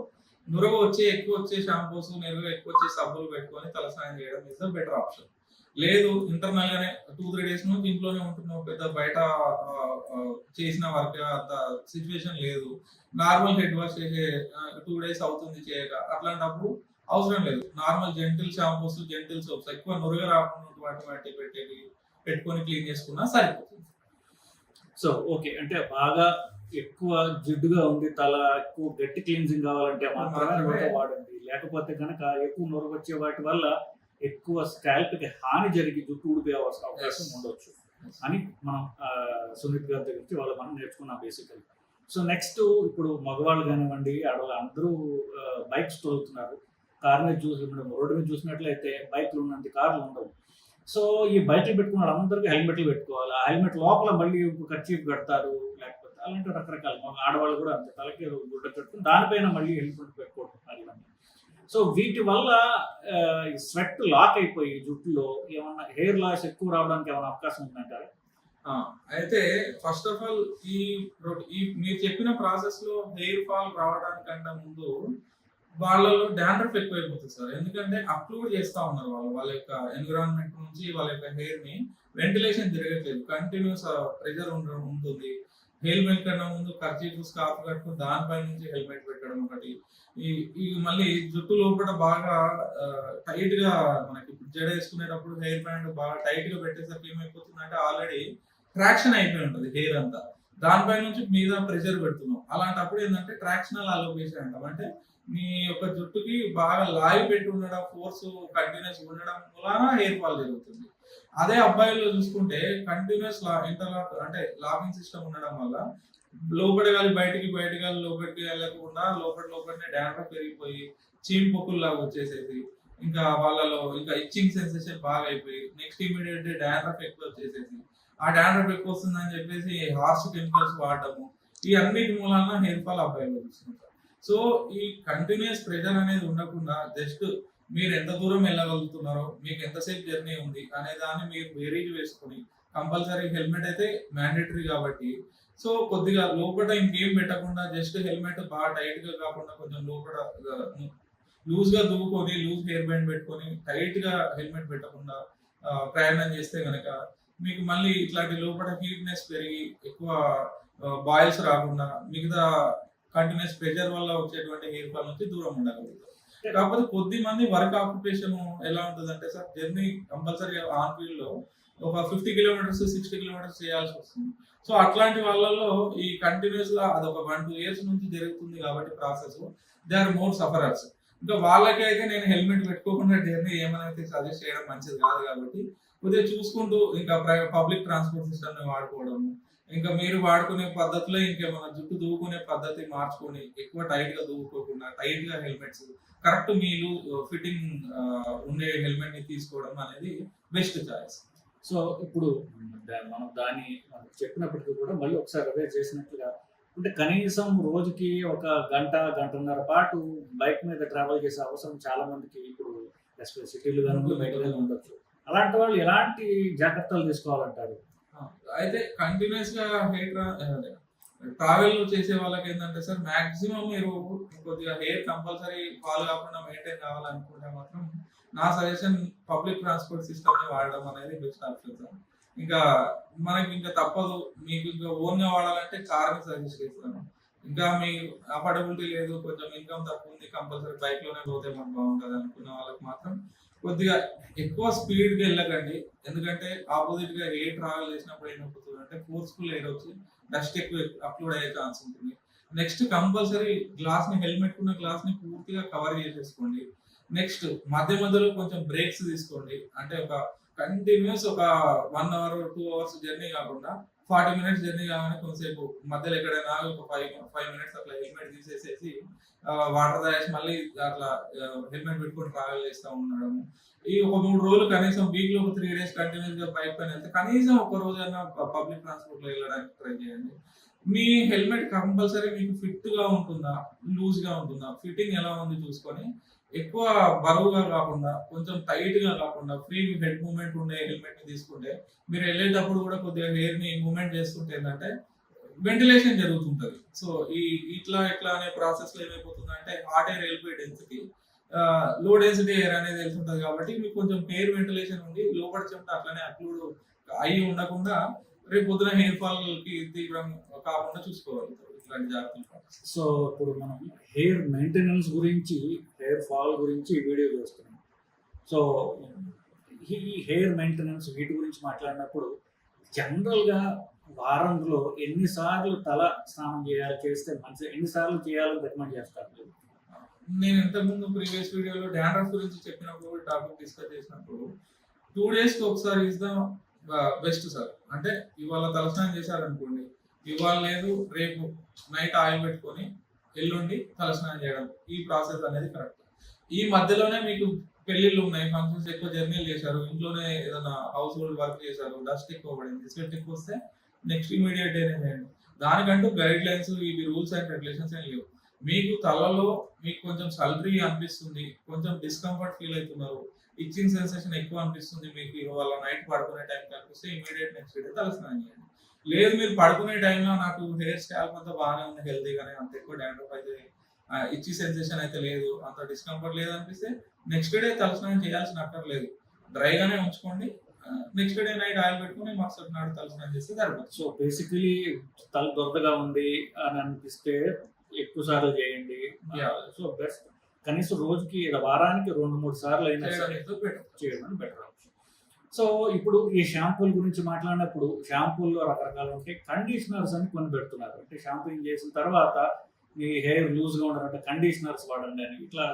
నురగ ఎక్కువ వచ్చే షాంపూస్, నురగ ఎక్కువ వచ్చే సబ్బులు పెట్టుకొని తలస్నానం చేయడం ఇస్ ద బెటర్ ఆప్షన్. లేదు ఇంటర్నల్ గానే 2-3 days నుంచి ఇంట్లోనే ఉంటున్నావు, పెద్ద బయట చేసిన వర్క్ అంత సిచ్యువేషన్ లేదు, నార్మల్ హెడ్ వాష్ చేసే 2 days అవుతుంది చేయక, అట్లాంటప్పుడు అవసరం లేదు. Normal gentle shampoos, gentle soaps ఎక్కువ నురగ రాకుండా పెట్టుకొని క్లీన్ చేసుకున్నా సరిపోతుంది. సో ఓకే, అంటే బాగా ఎక్కువ జిడ్డుగా ఉంది తల, ఎక్కువ గట్టి క్లీన్జింగ్ కావాలంటే మాత్రమే వాడండి. లేకపోతే కనుక ఎక్కువ నురగ వచ్చే వాటి వల్ల ఎక్కువ స్కాల్ప్ కి హాని జరిగి జుట్టు ఊడిపోయే అవకాశం ఉండొచ్చు అని మనం సునీత్ గారి దగ్గర నుంచి మనం నేర్చుకున్నాం బేసికల్. సో నెక్స్ట్ ఇప్పుడు మగవాళ్ళు కానివ్వండి ఆడవాళ్ళు అందరూ బైక్స్ తోలుతున్నారు. కార్ మీద రోడ్డు మీద చూసినట్లయితే బైక్లు ఉన్నంత కార్లు ఉండవు. సో ఈ బైక్లు పెట్టుకున్న వాళ్ళందరికీ హెల్మెట్లు పెట్టుకోవాలి. ఆ హెల్మెట్ లోపల మళ్ళీ కర్చీఫ్ కడతారు, లేకపోతే అలాంటి రకరకాల ఆడవాళ్ళు కూడా అంతే తలకి గుడ్డ కట్టుకుని దానిపైన మళ్ళీ హెల్మెట్ పెట్టుకుంటున్నారు ఇవన్నీ. సో వీటి వల్ల స్వెట్ లాక్ అయిపోయి జుట్టులో ఏమన్నా హెయిర్ లాస్ ఎక్కువ రావడానికి ఏమైనా అవకాశం ఉందంటారా? ఆ! అయితే ఫస్ట్ ఆఫ్ ఆల్ ఈ ఈ మీరు చెప్పిన ప్రాసెస్‌లో హెయిర్ ఫాల్ రావడానికంటే ముందు వాళ్ళలో డాండ్రఫ్ ఎక్కువైపోతది సార్. ఎందుకంటే అప్లూడ్ చేస్తా ఉన్నారు వాళ్ళు. వాళ్ళ యొక్క ఎన్విరాన్మెంట్ నుంచి వాళ్ళ యొక్క హెయిర్‌ని వెంటిలేషన్ జరగట్లేదు. కంటిన్యూయస్ ప్రెషర్ ఉండడం ఉంటుంది. హెల్మెట్ కన్నా ముందు కర్చీఫ్, స్కార్ఫ్ కట్టుకొని దానిపై నుంచి హెల్మెట్ పెట్టడం ఒకటి. ఈ ఈ మళ్ళీ జుట్టు లోపట బాగా టైట్‌గా మనకి జడేసుకునేటప్పుడు హెయిర్ బ్యాండ్ బాగా టైట్‌గా పెట్టేసరికి ఏమైపోతుందంటే ఆల్రెడీ ట్రాక్షన్ అయిపోయి ఉంటది హెయిర్ అంతా. దానిపై నుంచి మీద ప్రెషర్ పెడుతున్నాం. అలాంటప్పుడు ఏందంటే ట్రాక్షనల్ అలోపేషియా అంటాం. అంటే మీ యొక్క జుట్టుకి బాగా లాగి పెట్టి ఉండడం, ఫోర్స్ కంటిన్యూస్ ఉండడం వలన హెయిర్ ఫాల్ జరుగుతుంది. అదే అబ్బాయిల్లో చూసుకుంటే కంటిన్యూస్ ఇంటర్లాక్ అంటే లాకింగ్ సిస్టమ్ ఉండడం వల్ల లోపలి గాలి బయటికి, బయటి గాలి లోపలికి వెళ్ళకుండా లోపలనే డాండ్రఫ్ పెరిగిపోయి చీమ్ పొక్కుల్లాగా వచ్చేసేసి ఇంకా వాళ్ళలో ఇంకా ఇచ్చింగ్ సెన్సేషన్ బాగా అయిపోయి నెక్స్ట్ ఇమీడియట్ డాండ్రఫ్ ఎక్కువ వచ్చేసేసి ఆ డాండ్రఫ్ ఎక్కువ వస్తుందని చెప్పేసి హార్ష్ కెమికల్స్ వాడటము ఈ అన్నిటి మూలాన హెయిర్ ఫాల్ అబ్బాయిలో వస్తుంది. సో ఈ కంటిన్యూస్ ప్రెషర్ అనేది ఉండకుండా జస్ట్ మీరు ఎంత దూరం వెళ్ళగలుగుతున్నారో, మీకు ఎంతసేపు జర్నీ ఉంది అనే దాన్ని మీరు బేరీజ్ వేసుకొని కంపల్సరీ హెల్మెట్ అయితే మ్యాండేటరీ కాబట్టి సో కొద్దిగా లోపల ఇంకేం పెట్టకుండా జస్ట్ హెల్మెట్ బాగా టైట్ గా కాకుండా కొంచెం లోపల లూజ్ గా దువ్వుకొని లూజ్ హెయిర్ బ్యాండ్ పెట్టుకొని టైట్ గా హెల్మెట్ పెట్టకుండా ప్రయాణం చేస్తే గనక మీకు మళ్ళీ ఇట్లాంటి లోపల హీట్నెస్ పెరిగి ఎక్కువ బాయిల్స్ రాకుండా మిగతా కంటిన్యూస్ ప్రెషర్ వల్ల వచ్చేటువంటి హెయిర్ ఫాల్ నుంచి దూరం ఉండగలుగుతారు. కాకపోతే కొద్ది మంది వర్క్ ఆక్యుపేషన్ ఎలా ఉంటుంది అంటే sir journey compulsory on field లో ఒక 50 కిలోమీటర్స్ 60 కిలోమీటర్స్ చేయాల్సి వస్తుంది. సో అట్లాంటి వాళ్ళలో ఈ కంటిన్యూస్ గా అదొక 1-2 ఇయర్స్ నుంచి జరుగుతుంది కాబట్టి process they are more sufferers. ఇంకా వాళ్ళకి అయితే నేను హెల్మెట్ పెట్టుకోకుండా జర్నీ ఏమైనా సజెస్ట్ చేయడం మంచిది కాదు కాబట్టి కొద్దిగా చూసుకుంటూ ఇంకా పబ్లిక్ ట్రాన్స్పోర్ట్ సిస్టమ్ ని వాడుకోవడము ఇంకా మీరు వాడుకునే పద్ధతిలో ఇంకేమైనా జుట్టు దువ్వుకునే పద్ధతి మార్చుకొని ఎక్కువ టైట్ గా దువ్వుకోకుండా టైట్ గా హెల్మెట్స్ కరెక్ట్ మీలు ఫిట్టింగ్ ఉండే హెల్మెట్ ని తీసుకోవడం అనేది బెస్ట్ చాయిస్. సో ఇప్పుడు మనం దాన్ని మనకు చెప్పినప్పటికీ కూడా మళ్ళీ ఒకసారి రివైజ్ చేసినట్లుగా అంటే కనీసం రోజుకి ఒక గంటన్నర పాటు బైక్ మీద ట్రావెల్ చేసే అవసరం చాలా మందికి ఇప్పుడు సిటీలు కానీ బయట ఉండొచ్చు. అలాంటి వాళ్ళు ఎలాంటి జాగ్రత్తలు తీసుకోవాలంటారు? అయితే కంటిన్యూస్ గా హెయిర్ ట్రావెల్ చేసే వాళ్ళకి ఏంటంటే సార్ మాక్సిమం మీరు కొద్దిగా హెయిర్ కంపల్సరీ ఫాల్ కాకుండా మెయింటైన్ కావాలనుకుంటే మాత్రం నా సజెషన్ పబ్లిక్ ట్రాన్స్పోర్ట్ సిస్టమ్ ని వాడడం అనేది బెస్ట్ ఆప్షన్ సార్. ఇంకా మనకి ఇంకా తప్పదు మీకు ఇంకా ఓన్ గా వాడాలంటే కార్ ని సజెస్ట్ చేస్తాను. ఇంకా మీ అఫోర్డబిలిటీ లేదు కొంచెం ఇన్కమ్ తక్కువ ఉంది కంపల్సరీ బైక్ లోనే పోతే మనకు బాగుంటుంది అనుకున్న వాళ్ళకి మాత్రం కొద్దిగా ఎక్కువ స్పీడ్ గా వెళ్ళకండి. ఎందుకంటే ఆపోజిట్ గా ఎయిర్ ట్రావెల్ చేసినప్పుడు ఏమైపోతుంది అంటే ఫోర్స్ఫుల్ ఎయిర్ వచ్చి డస్ట్ ఎక్కువ అప్లోడ్ అయ్యే ఛాన్స్ ఉంటుంది. నెక్స్ట్ కంపల్సరీ గ్లాస్ ని హెల్మెట్ ఉన్న గ్లాస్ ని పూర్తిగా కవర్ చేసేసుకోండి. నెక్స్ట్ మధ్యలో కొంచెం బ్రేక్స్ తీసుకోండి. అంటే ఒక కంటిన్యూస్ ఒక 1 అవర్ 2 అవర్స్ జర్నీ కాకుండా 40 మినిట్స్ జర్నీ కాగానే కొంతసేపు మధ్యలో ఎక్కడైనా ఒక 5 మినిట్స్ అట్లా హెల్మెట్ తీసేసేసి వాటర్ తాగేసి మళ్ళీ అట్లా హెల్మెట్ పెట్టుకొని ట్రావెల్ చేస్తూ ఉండడం. ఈ ఒక 3 రోజులు కనీసం వీక్ లో ఒక 3 days కంటిన్యూస్ గా బైక్ పైన వెళ్తే కనీసం ఒక రోజైనా పబ్లిక్ ట్రాన్స్పోర్ట్ లో వెళ్ళడానికి ట్రై చేయండి. మీ హెల్మెట్ కంపల్సరీ మీకు ఫిట్ గా ఉంటుందా లూజ్ గా ఉంటుందా ఫిట్టింగ్ ఎలా ఉంది చూసుకొని ఎక్కువ బరువుగా కాకుండా కొంచెం టైట్ గా కాకుండా ఫ్రీ హెడ్ మూవ్మెంట్ ఉండే హెల్మెట్ ని తీసుకుంటే మీరు వెళ్ళేటప్పుడు కూడా కొద్దిగా హెయిర్ ని మూవ్మెంట్ చేస్తుంటే ఏంటంటే వెంటిలేషన్ జరుగుతుంటది. సో ఈ ఇట్లా అనే ప్రాసెస్ లో ఏమైపోతుందంటే హాట్ ఎయిర్ వెళ్ళిపోయే డెన్సిటీ లో డెన్సిటీ ఎయిర్ అనేది వెళ్తుంటది కాబట్టి మీకు కొంచెం హెయిర్ వెంటిలేషన్ ఉండి లోపల చెమట అట్లనే అప్లూడ్ అయ్యి ఉండకుండా రేపు పొద్దున హెయిర్ ఫాల్ కి తీవ్రం కాకుండా చూసుకోగలుగుతారు ఇట్లాంటి జాగ్రత్తలు. సో ఇప్పుడు మనం హెయిర్ మెయింటెనెన్స్ గురించి హెయిర్ ఫాల్ గురించి వీడియో చేస్తున్నాం. సో ఈ హెయిర్ మెయింటెనెన్స్ వీటి గురించి మాట్లాడినప్పుడు జనరల్గా వారంలో ఎన్నిసార్లు తల స్నానం చేస్తే మంచిది, ఎన్నిసార్లు చేయాలని రికమెండ్ చేస్తారు? నేను ఇంతకుముందు ప్రీవియస్ వీడియోలో డాండ్రఫ్ గురించి చెప్పినప్పుడు టాపిక్ డిస్కస్ చేసినప్పుడు 2 days కి ఒకసారి ఇస్ ద బెస్ట్ సార్. అంటే ఇవాళ తలస్నానం చేశారనుకోండి, ఇవాళ లేదు రేపు నైట్ ఆయిల్ పెట్టుకొని ఎల్లుండి తలస్నానం చేయడం ఈ ప్రాసెస్ అనేది కరెక్ట్. ఈ మధ్యలోనే మీకు పెళ్లిళ్ళు ఉన్నాయి, ఫంక్షన్స్ ఎక్కువ జర్నీలు చేశారు, ఇంట్లోనే ఏదైనా హౌస్ హోల్డ్ వర్క్ చేశారు, డస్ట్ ఎక్కువ పడింది, స్వెట్ ఎక్కువ వస్తే నెక్స్ట్ ఇమీడియట్ డేనే చేయండి. దానికంటూ గైడ్ లైన్స్ ఇవి రూల్స్ అండ్ రెగ్యులేషన్స్ ఏం లేవు. మీకు తలలో మీకు కొంచెం సల్రీ అనిపిస్తుంది, కొంచెం డిస్కంఫర్ట్ ఫీల్ అవుతున్నారు, ఇచ్చింగ్ సెన్సేషన్ ఎక్కువ అనిపిస్తుంది, మీకు వాళ్ళ నైట్ పడుకునే టైం కనిపిస్తే ఇమీడియట్ నెక్స్ట్ డే తలస్నానం చేయండి. లేదు మీరు పడుకునే టైంలో నాకు హెయిర్ స్కాల్ప్ అంతా బాగానే ఉంది, హెల్తీగానే, అంత ఎక్కువ డాండ్రఫ్ అయితే ఇచ్చి సెన్సేషన్ అయితే లేదు, అంత డిస్కంఫర్ట్ లేదు అనిపిస్తే నెక్స్ట్ డే తలస్నానం చేయాల్సిన అక్కర్లేదు, డ్రైగానే ఉంచుకోండి. నెక్స్ట్ డే నైట్ ఆయిల్ పెట్టుకుని మరుసటి నాడు తలస్నానం చేస్తే సరిపోతుంది. సో బేసికలీ తల దొరదగా ఉంది అని అనిపిస్తే ఎక్కువ సార్లు చేయండి. Yeah. సో బెస్ట్ కనీసం రోజుకి వారానికి 2-3 సార్లు అయినా సరే better. చేయడం బెటర్ ఆప్షన్. సో ఇప్పుడు ఈ షాంపూల గురించి మాట్లాడినప్పుడు షాంపూల్లో రకరకాలు ఉంటాయి, కండిషనర్స్ అని కొన్ని పెడుతున్నారు. అంటే షాంపూయింగ్ చేసిన తర్వాత మీ హెయిర్ లూజ్గా ఉండాలంటే కండిషనర్స్ వాడండి అని, ఇట్లా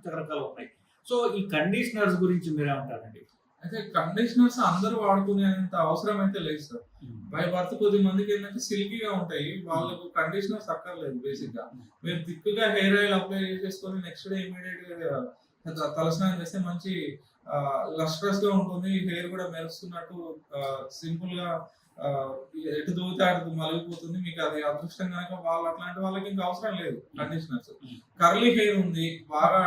రకరకాలు ఉన్నాయి. సో ఈ కండిషనర్స్ గురించి మీరేమంటారండి? అయితే కండిషనర్స్ అందరూ వాడుకునేంత అవసరం అయితే లేదు సార్. బై బర్త్ కొద్ది మందికి ఏంటంటే సిల్కీగా ఉంటాయి, వాళ్ళకు కండిషనర్స్ అక్కర్లేదు. బేసిక్ గా మీరు థిక్గా హెయిర్ ఆయిల్ అప్లై చేసేసుకొని నెక్స్ట్ డే ఇమీడియట్ గా తలస్నానం చేస్తే మంచి లస్ట్రస్ గా ఉంటుంది, హెయిర్ కూడా మెరుస్తున్నట్టు సింపుల్ గా ఎటు దూతే అటు మలిగిపోతుంది. మీకు అది అదృష్టం కనుక వాళ్ళు అట్లాంటి వాళ్ళకి ఇంకా అవసరం లేదు కండిషనర్స్. కర్లీ హెయిర్ ఉంది, బాగా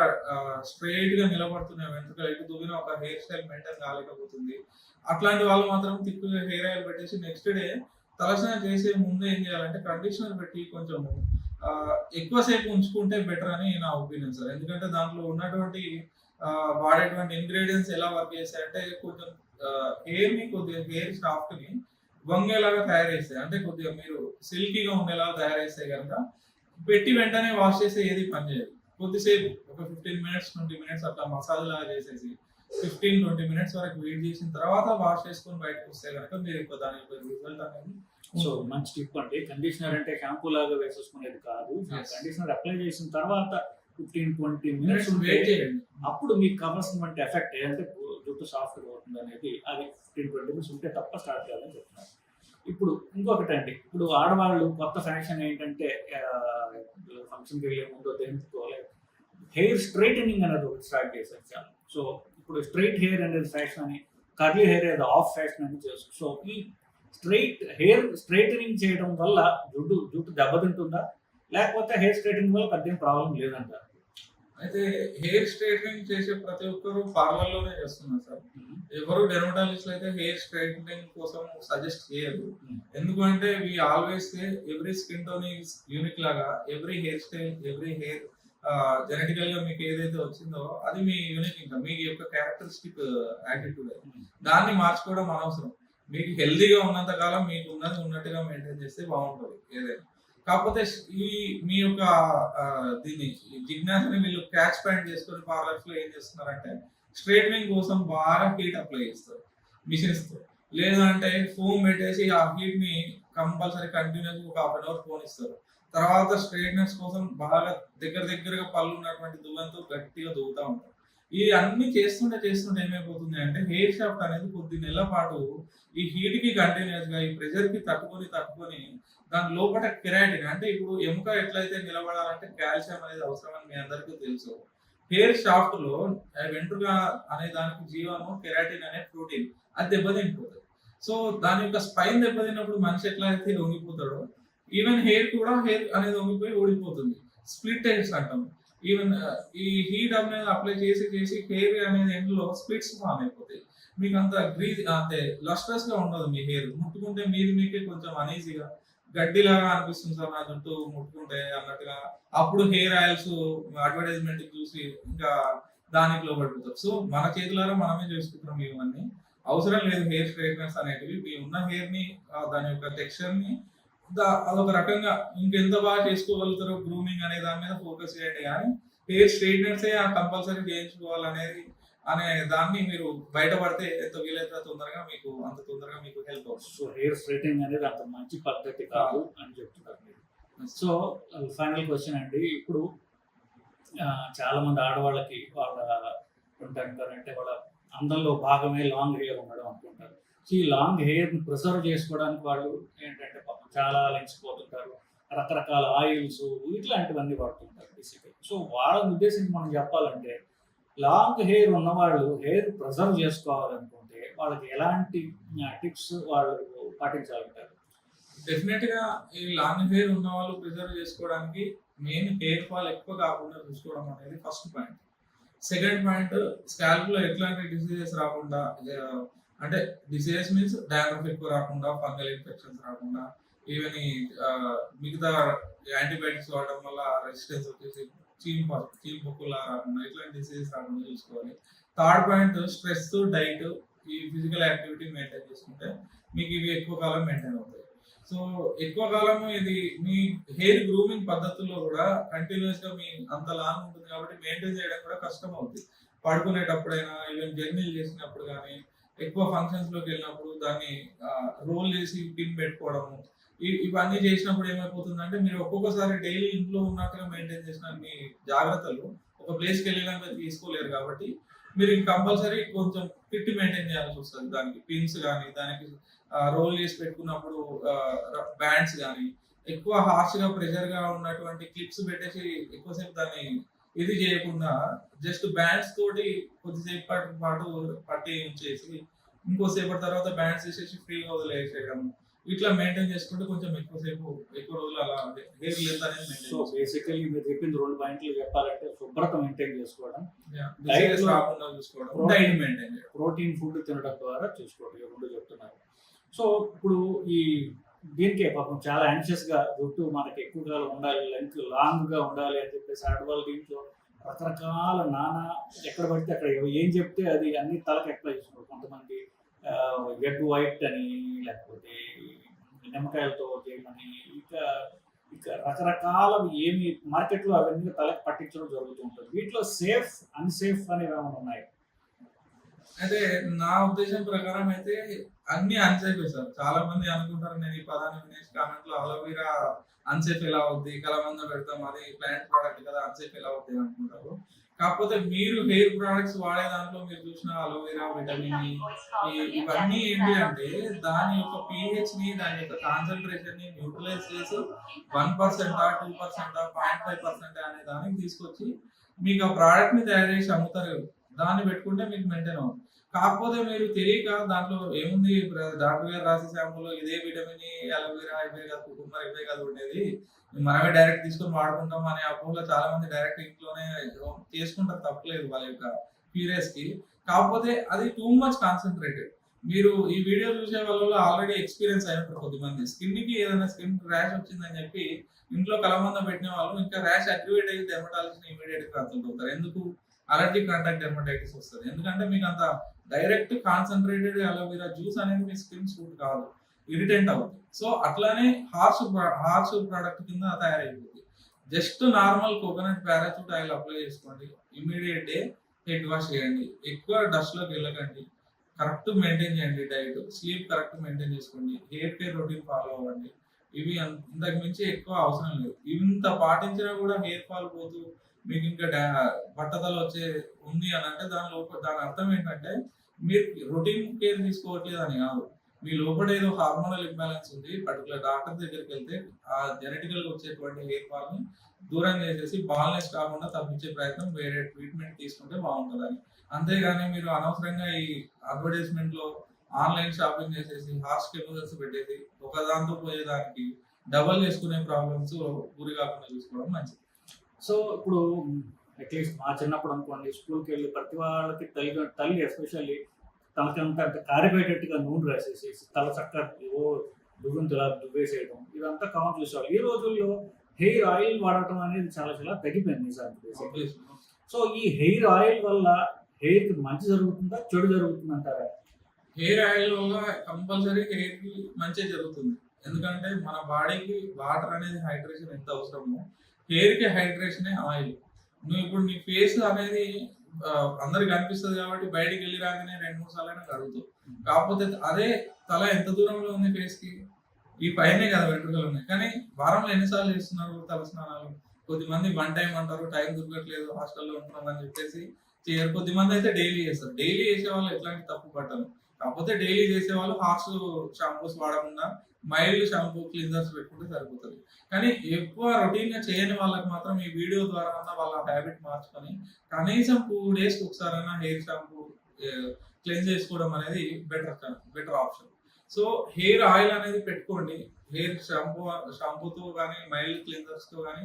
స్ట్రైట్ గా నిలబడుతున్నాయి వెంట్రుకలు, ఎటు దూగిన ఒక హెయిర్ స్టైల్ మెయింటైన్ కాలేకపోతుంది, అట్లాంటి వాళ్ళు మాత్రం థిక్గా హెయిర్ ఆయిల్ పెట్టేసి నెక్స్ట్ డే తలస్నానం చేసే ముందు ఏం చేయాలంటే కండిషనర్ పెట్టి కొంచెం ఎక్కువసేపు ఉంచుకుంటే బెటర్ అని నా ఒపీనియన్ సార్. ఎందుకంటే దాంట్లో ఉన్నటువంటి వాడేటువంటి ఇంగ్రీడియంట్స్ ఎలా వర్క్ చేస్తాయంటే కొంచెం హెయిర్ ని కొద్దిగా హెయిర్ సాఫ్ట్ ని వంగేలాగా తయారు చేస్తాయి, అంటే కొద్దిగా మీరు సిల్కీగా ఉండేలాగా తయారు చేస్తే కనుక పెట్టి వెంటనే వాష్ చేస్తే ఏది పనిచేయదు. కొద్దిసేపు ఒక 15 minutes 20 minutes అట్లా మసాజ్ లాగా చేసేసి 15-20 minutes వరకు వెయిట్ చేసిన తర్వాత వాష్ చేసుకొని బయటకు వస్తే కనుక మీరు దాని యొక్క రిజల్ట్ అనేది. సో మంచి టిప్ అండి. కండిషనర్ అంటే షాంపూ లాగా వేసేసుకునేది కాదు. కండిషనర్ అప్లై చేసిన తర్వాత 15-20 minutes వెయిట్ చేయండి, అప్పుడు మీకు కావాల్సినటువంటి ఎఫెక్ట్ ఏంటంటే జుట్టు సాఫ్ట్ అవుతుంది అనేది, అది 15-20 minutes ఉంటే తప్ప స్టార్ట్ చేయాలని చెప్తున్నారు. ఇప్పుడు ఇంకొకటి అండి, ఇప్పుడు ఆడవాళ్ళు కొత్త ఫ్యాషన్ ఏంటంటే ఫంక్షన్కి వెళ్ళే ముందు దేనికోలే హెయిర్ స్ట్రైటనింగ్ అనేది ఒకటి స్టార్ట్ చేశారు చాలా. సో ఇప్పుడు స్ట్రైట్ హెయిర్ అనేది ఫ్యాషన్ అని, కర్లీ హెయిర్ అనేది ఆఫ్ ఫ్యాషన్ అని చేస్తారు. సో ఈ స్ట్రైట్ హెయిర్ స్ట్రైటనింగ్ చేయడం వల్ల జుట్టు దెబ్బతింటుందా, లేకపోతే హెయిర్ స్ట్రైటనింగ్ వల్ల పెద్ద ప్రాబ్లం లేదంటారు? అయితే హెయిర్ స్ట్రైట్నింగ్ చేసే ప్రతి ఒక్కరు పార్లర్ లోనే చేస్తున్నారు సార్. ఎవరు డెర్మటాలజిస్ట్ అయితే హెయిర్ స్ట్రైట్నింగ్ కోసం సజెస్ట్ చేయరు. ఎందుకంటే we always say every skin tone is unique లాగా, every hair style, every hair genetical గా మీకు ఏదైతే వచ్చిందో అది మీ యూనిక్, ఇంకా మీ యొక్క క్యారెక్టరిస్టిక్ యాటిట్యూడ్, దాన్ని మార్చుకోవడం అనవసరం. మీకు హెల్దీగా ఉన్నంత కాలం మీకు ఉన్నది ఉన్నట్టుగా మెయింటైన్ చేస్తే బాగుంటుంది ఏదైనా. కాకపోతే ఈ మీ యొక్క దీన్ని జిజ్ఞాసని వీళ్ళు క్యాచ్ పాయింట్ చేసుకొని పార్లర్స్ లో ఏం చేస్తున్నారంటే స్ట్రైట్నింగ్ కోసం బాగా హీట్ అప్లై చేస్తారు మిషన్స్ తో, లేదంటే ఫోమ్ పెట్టేసి ఆ హీట్ ని కంపల్సరీ కంటిన్యూస్ ఒక 1/2 hour ఫోన్ ఇస్తారు. తర్వాత స్ట్రైట్నెస్ కోసం బాగా దగ్గరగా పళ్ళు ఉన్నటువంటి దువ్వెనతో గట్టిగా దువ్వుతా ఉంటారు. ఈ అన్ని చేస్తుంటే ఏమైపోతుంది అంటే హెయిర్ షాఫ్ట్ అనేది కొద్ది నెలల పాటు ఈ హీట్ కి కంటిన్యూస్ గా ఈ ప్రెషర్ కి తట్టుకొని దాని లోపల కెరాటిన్, అంటే ఇప్పుడు ఎముక ఎట్లయితే నిలబడాలంటే కాల్షియం అనేది అవసరం అని మీ అందరికీ తెలుసు. హెయిర్ షాఫ్ట్ లో వెంట్రుక అనే దానికి జీవము కెరాటిన్ అనే ప్రోటీన్, అది దెబ్బతింటుంది. సో దాని యొక్క స్పైన్ దెబ్బతిన్నప్పుడు మనిషి ఎట్లా అయితే వంగిపోతాడో ఈవెన్ హెయిర్ కూడా హెయిర్ అనేది వంగిపోయి ఊడిపోతుంది, స్ప్లిట్ హెయిర్స్ అంటాం. ఈవెన్ ఈ హీట్ అనేది అప్లై చేసి హెయిర్ అనేది ఎండ్ లో స్ప్లిట్స్ ఫామ్ అయిపోతాయి. మీకు అంత గ్రీజ్ అంటే లస్ట్రస్ గా ఉండదు, మీ హెయిర్ ముట్టుకుంటే మీకే కొంచెం అనీజీగా గడ్డిలాగా అనిపిస్తుంది సార్ నా జుట్టు ముట్టుకుంటే అన్నట్టుగా. అప్పుడు హెయిర్ ఆయిల్స్ అడ్వర్టైజ్మెంట్ చూసి ఇంకా దానికి లోపడిపోతారు. సో మన చేతులారా మనమే చేసుకుంటున్నాం ఇవన్నీ, అవసరం లేదు హెయిర్ స్ట్రైట్నర్స్ అనేటివి. మీ ఉన్న హెయిర్ ని దాని యొక్క టెక్స్చర్ ని అదొక రకంగా ఇంకెంత బాగా చేసుకోగలుగుతారో గ్రూమింగ్ అనే దాని మీద ఫోకస్ చేయండి, కానీ హెయిర్ స్ట్రైట్నర్సే కంపల్సరీ చేయించుకోవాలనేది అనే దాన్ని మీరు బయటపడితే ఎంత వీలైతే తొందరగా మీకు హెల్ప్ అవుతుంది. సో హెయిర్ స్ట్రైటింగ్ అనేది అంత మంచి పద్ధతి కాదు అని చెప్తున్నారు మీరు. సో ఫైనల్ క్వశ్చన్ అండి, ఇప్పుడు చాలా మంది ఆడవాళ్ళకి వాళ్ళ అంటే వాళ్ళ అందంలో భాగమే లాంగ్ హెయిర్ ఉండడం అనుకుంటారు. సో ఈ లాంగ్ హెయిర్ ని ప్రిజర్వ్ చేసుకోవడానికి వాళ్ళు ఏంటంటే చాలా లెన్స్ పోతుంటారు, రకరకాల ఆయిల్స్ ఇట్లాంటివన్నీ వాడుతుంటారు బేసిక్గా. సో వాళ్ళని ఉద్దేశించి మనం చెప్పాలంటే లాంగ్ హెయిర్ ఉన్నవాళ్ళు హెయిర్ ప్రిజర్వ్ చేసుకోవాలనుకుంటే వాళ్ళకి ఎలాంటి టిప్స్ వాళ్ళు పాటించాలంటారు? డెఫినెట్ గా ఈ లాంగ్ హెయిర్ ఉన్న వాళ్ళు ప్రిజర్వ్ చేసుకోవడానికి మెయిన్ హెయిర్ ఫాల్ ఎక్కువ కాకుండా చూసుకోవడం అనేది first point. Second point, scalp లో ఎట్లాంటి డిసీజెస్ రాకుండా, అంటే డిసీజెస్ మీన్స్ డాండ్రఫ్ ఎక్కువ రాకుండా, ఫంగల్ ఇన్ఫెక్షన్స్ రాకుండా, ఈవెన్ మిగతా యాంటీబయాటిక్స్ వాడడం వల్ల రెసిస్టెన్స్ వచ్చేసి చీమ్ పొక్కులా రాకుండా ఇట్లాంటి డిసీజెస్ రాకుండా చూసుకోవాలి. థర్డ్ పాయింట్, స్ట్రెస్, డైట్, ఈ ఫిజికల్ యాక్టివిటీ మెయింటైన్ చేసుకుంటే మీకు ఇవి ఎక్కువ కాలం మెయింటైన్ అవుతాయి. సో ఎక్కువ కాలం ఇది మీ హెయిర్ గ్రూమింగ్ పద్ధతుల్లో కూడా కంటిన్యూస్ గా మీ అంత లాంగ్ ఉంటుంది కాబట్టి మెయింటైన్ చేయడం కూడా కష్టం అవుతుంది. పడుకునేటప్పుడైనా, ఈవెన్ జర్నీలు చేసినప్పుడు కానీ, ఎక్కువ ఫంక్షన్స్ లోకి వెళ్ళినప్పుడు దాన్ని రోల్ చేసి పిన్ పెట్టుకోవడము, ఇవన్నీ చేసినప్పుడు ఏమైపోతుందంటే మీరు ఒక్కొక్కసారి డైలీ ఇంట్లో ఉన్నట్టుగా మెయింటైన్ చేసిన మీ జాగ్రత్తలు ఒక ప్లేస్కి వెళ్ళినాక తీసుకోలేరు. కాబట్టి మీరు కంపల్సరీ కొంచెం ఫిట్ మెయింటైన్ చేయాల్సి వస్తుంది. దానికి పిన్స్ కానీ, దానికి రోల్ చేసి పెట్టుకున్నప్పుడు బ్యాండ్స్ కానీ, ఎక్కువ హార్ష్ గా ప్రెషర్ గా ఉన్నటువంటి క్లిప్స్ పెట్టేసి ఎక్కువసేపు దాన్ని ఇది చేయకుండా జస్ట్ బ్యాండ్స్ తోటి కొద్దిసేపు పాటు పట్టి ఉంచేసి ఇంకోసేపటి తర్వాత బ్యాండ్స్ వేసేసి ఫ్రీగా వదిలేసేయడం, ఇట్లా మెయింటైన్ చేసుకుంటే కొంచెం ఎక్కువ రోజులు అలా హెయిర్ లెంత్ అనేది మెయింటైన్. సో బేసికల్లీ మీరు చెప్పింది 2 పాయింట్లు చెప్పాలంటే శుభ్రత మెయింటైన్ చేసుకోవడం, డిసీజెస్ రాకుండా చూసుకోవడం, డైట్ మెయింటైన్ చేయడం, ప్రోటీన్ ఫుడ్ తినడం ద్వారా చూసుకోవడం, ఈ 2 చెప్తున్నారు. సో ఇప్పుడు ఈ దీనికే పాపం చాలా యాంగ్షియస్ గా జుట్టు మనకి ఎక్కువ కాలం ఉండాలి, లెంత్ లాంగ్ గా ఉండాలి అని చెప్పేసి ఆడవాళ్ళు దీంట్లో రకరకాల నానా ఎక్కడ పడితే అక్కడ ఏం చెప్తే అది అన్ని తలకి అప్లై చేసుకుంటారు. కొంతమంది ఎగ్ వైట్ అని, లేకపోతే నిమ్మకాయలతో చేయమని, ఇక రకరకాల ఏమి మార్కెట్లో అవన్నీ తలకి పట్టించడం జరుగుతూ ఉంటుంది. వీటిలో సేఫ్ అన్సేఫ్ అనేవి ఏమైనా ఉన్నాయి? అయితే నా ఉద్దేశం ప్రకారం అయితే అన్ని అన్సేఫ్ సార్. చాలా మంది అనుకుంటారు, నేను ఈ పదాన్ని వినేసి కామెంట్ లో అలోవెరా అన్సేఫ్ ఎలా అవుద్ది, కలమంద పెడతాం అది ప్లాంట్ ప్రోడక్ట్ కదా అన్సేఫ్ ఎలా అవుద్ది అనుకుంటారు. కాకపోతే మీరు హెయిర్ ప్రొడక్ట్స్ వాడే దాంట్లో మీరు చూసిన అలోవెరా, విటమిన్ ఇవన్నీ ఏంటి అంటే దాని యొక్క pH ని, దాని యొక్క కాన్సన్ట్రేషన్ ని న్యూట్రలైజ్ చేసి 1%, 2%, 0.5% అనే దానికి తీసుకొచ్చి మీకు ఆ ప్రోడక్ట్ ని తయారు చేసి అమ్ముతారు. దాన్ని పెట్టుకుంటే మీకు మెయింటైన్ అవుతుంది. కాకపోతే మీరు తెలియక దాంట్లో ఏముంది, డాక్టర్ గారు రాసే షాంపూలో ఇదే విటమిన్, అలోవెరా ఇవే కాదు, కుకుంబర్ ఇవే కాదు ఉండేది, మనమే డైరెక్ట్ తీసుకొని వాడుకుంటాం అనే అపోహలో చాలా మంది డైరెక్ట్ ఇంట్లోనే చేసుకుంటారు, తప్పలేదు వాళ్ళ యొక్క పీరియడ్స్ కి. కాకపోతే అది టూ మచ్ కాన్సన్ట్రేటెడ్. మీరు ఈ వీడియో చూసే వాళ్ళలో ఆల్రెడీ ఎక్స్పీరియన్స్ అయినప్పుడు కొద్దిమంది స్కిన్ కి ఏదైనా స్కిన్ ర్యాష్ వచ్చిందని చెప్పి ఇంట్లో కలమంద పెట్టిన వాళ్ళు ఇంకా ర్యాష్ అగ్రివేట్ అయ్యి డెర్మటాలజిస్ట్ ఇమీడియట్ గా కన్సల్ట్ అవుతారు. ఎందుకు? అలర్జిక్ కాంటాక్ట్ డెర్మటైటిస్ వస్తుంది. ఎందుకంటే మీకు అంత డైరెక్ట్ కాన్సన్ట్రేటెడ్ అలోవెరా జ్యూస్ అనేది మీ స్కిన్ సూట్ కాదు, ఇరిటెంట్ అవుతుంది. సో అట్లానే హార్ష్ ప్రోడక్ట్ కింద తయారైపోతుంది. Just normal coconut Parachute oil apply చేసుకోండి, ఇమీడియట్ డే హెడ్ వాష్ చేయండి, ఎక్కువ డస్ట్ లోకి వెళ్ళకండి, కరెక్ట్ మెయింటైన్ చేయండి, డైట్, స్లీప్ కరెక్ట్ మెయింటైన్ చేసుకోండి, హెయిర్ కేర్ రొటీన్ ఫాలో అవ్వండి. ఇవి ఇంతకు మించి ఎక్కువ అవసరం లేదు. ఇంత పాటించినా కూడా హెయిర్ ఫాల్ పోతూ మీకు ఇంకా బట్టతలు వచ్చే ఉంది అని అంటే దాని అర్థం ఏంటంటే మీరు రొటీన్ కేర్ తీసుకోవట్లేదు అని కాదు, మీ లోపల ఏదో హార్మోనల్ ఇంబ్యాలెన్స్ ఉంది. పర్టికులర్ డాక్టర్ దగ్గరికి వెళ్తే ఆ జెనెటికల్ గా వచ్చేటువంటి హెయిర్ ఫాల్ ని దూరం చేసేసి బాల్నెస్ కాకుండా తప్పించే ప్రయత్నం, వేరే ట్రీట్మెంట్ తీసుకుంటే బాగుంటుందని. అంతేగాని మీరు అనవసరంగా ఈ అడ్వర్టైజ్మెంట్ లో ఆన్లైన్ షాపింగ్ చేసేసి హార్ష్ కెమికల్స్ పెట్టేసి ఒక దాంతో పోయేదానికి డబల్ చేసుకునే ప్రాబ్లమ్స్ గురి కాకుండా చూసుకోవడం మంచిది. సో ఇప్పుడు అట్లీస్ట్ మా చిన్నప్పుడు అనుకోండి, స్కూల్కి వెళ్ళి ప్రతి వాళ్ళకి తల్లి ఎస్పెషల్లీ తనకంతా కారిపోయేటట్టుగా నూనె రాసేసేసి తల చక్క దువ్వెంతులా దువ్వేసేయడం, ఇదంతా కామన్ చూసేవాళ్ళు. ఈ రోజుల్లో హెయిర్ ఆయిల్ వాడటం అనేది చాలా చాలా తగ్గిపోయింది నిజానికి. సో ఈ హెయిర్ ఆయిల్ వల్ల హెయిర్ కి మంచి జరుగుతుందా, చెడు జరుగుతుంది అంటారా? హెయిర్ ఆయిల్ వల్ల కంపల్సరీ హెయిర్ కి మంచి జరుగుతుంది. ఎందుకంటే మన బాడీకి వాటర్ అనేది హైడ్రేషన్ ఎంత అవసరమో హెయిర్ కి హైడ్రేషన్ ఆయిల్. నువ్వు ఇప్పుడు నీ ఫేస్ అనేది అందరికి కనిపిస్తుంది కాబట్టి బయటికి వెళ్ళి రాగానే 2-3 సార్లు కడుగుతావు. కాకపోతే అదే తల ఎంత దూరంలో ఉంది ఫేస్ కి, ఈ పైనే కదా వెంట్రుకలు ఉన్నాయి. కానీ వారంలో ఎన్నిసార్లు చేస్తున్నారు తల స్నానాలు? కొద్దిమంది 1 టైం అంటారు, టైం దొరకట్లేదు, హాస్టల్లో ఉంటున్నాం అని చెప్పేసి చేయరు. కొద్దిమంది అయితే డైలీ చేస్తారు. డైలీ చేసే వాళ్ళు ఎట్లాంటి తప్పు పట్టరు. కాకపోతే డైలీ చేసే వాళ్ళు హార్ష్ షాంపూస్ వాడకుండా మైల్డ్ షాంపూ క్లీనర్స్ పెట్టుకుంటే సరిపోతుంది. కానీ ఎక్కువ రొటీన్ గా చేయని వాళ్ళకి మాత్రం ఈ వీడియో ద్వారా వాళ్ళ హ్యాబిట్ మార్చుకొని కనీసం 2 days ఒకసారైనా హెయిర్ షాంపూ క్లీన్ చేసుకోవడం అనేది better option. So hair oil అనేది పెట్టుకోండి. హెయిర్ షాంపూతో కానీ మైల్డ్ క్లీనర్స్ తో కానీ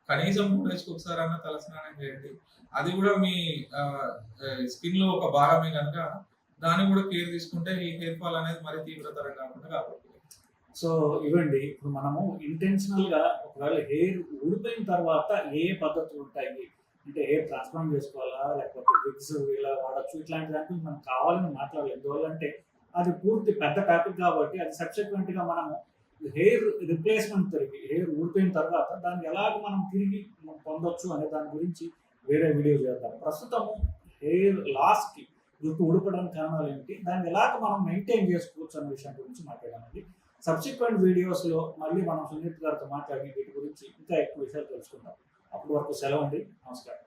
కనీసం 2 డేస్కి ఒకసారి అన్న తలస్నానం చేయండి. అది కూడా మీ స్కిన్ లో ఒక భాగమే కనుక దాన్ని కూడా కేర్ తీసుకుంటే ఈ హెయిర్ ఫాల్ అనేది మరి తీవ్రతరం కాకుండా కాపాడుతుంది. సో ఇవ్వండి, ఇప్పుడు మనము ఇంటెన్షనల్ గా ఒకవేళ హెయిర్ ఊడిపోయిన తర్వాత ఏ పద్ధతులు ఉంటాయి అంటే హెయిర్ ట్రాన్స్ప్లాంట్ చేసుకోవాలా లేకపోతే విగ్స్ ఇలా వాడచ్చు ఇట్లాంటి దానికి మనం కావాలని మాట్లాడాలి. ఎందువల్లంటే అది పూర్తి పెద్ద టాపిక్ కాబట్టి అది సబ్సిక్వెంట్ గా మనము హెయిర్ రిప్లేస్మెంట్ తిరిగి హెయిర్ ఊడిపోయిన తర్వాత దాన్ని ఎలాగ మనం తిరిగి పొందొచ్చు అనే దాని గురించి వేరే వీడియో చేద్దాం. ప్రస్తుతము హెయిర్ లాస్ కి జుట్టు ఊడిపోవడానికి కారణాలు ఏంటి, దాన్ని ఎలాగ మనం మెయింటైన్ చేసుకోవచ్చు అనే విషయం గురించి మాట్లాడామండి. సబ్సిక్వెంట్ వీడియోస్ లో మళ్ళీ మనం సునీత్ గారితో మాట్లాడి వీటి గురించి ఇంకా ఎక్కువ విషయాలు తెలుసుకుందాం. అప్పటి వరకు సెలవు అండి. నమస్కారం.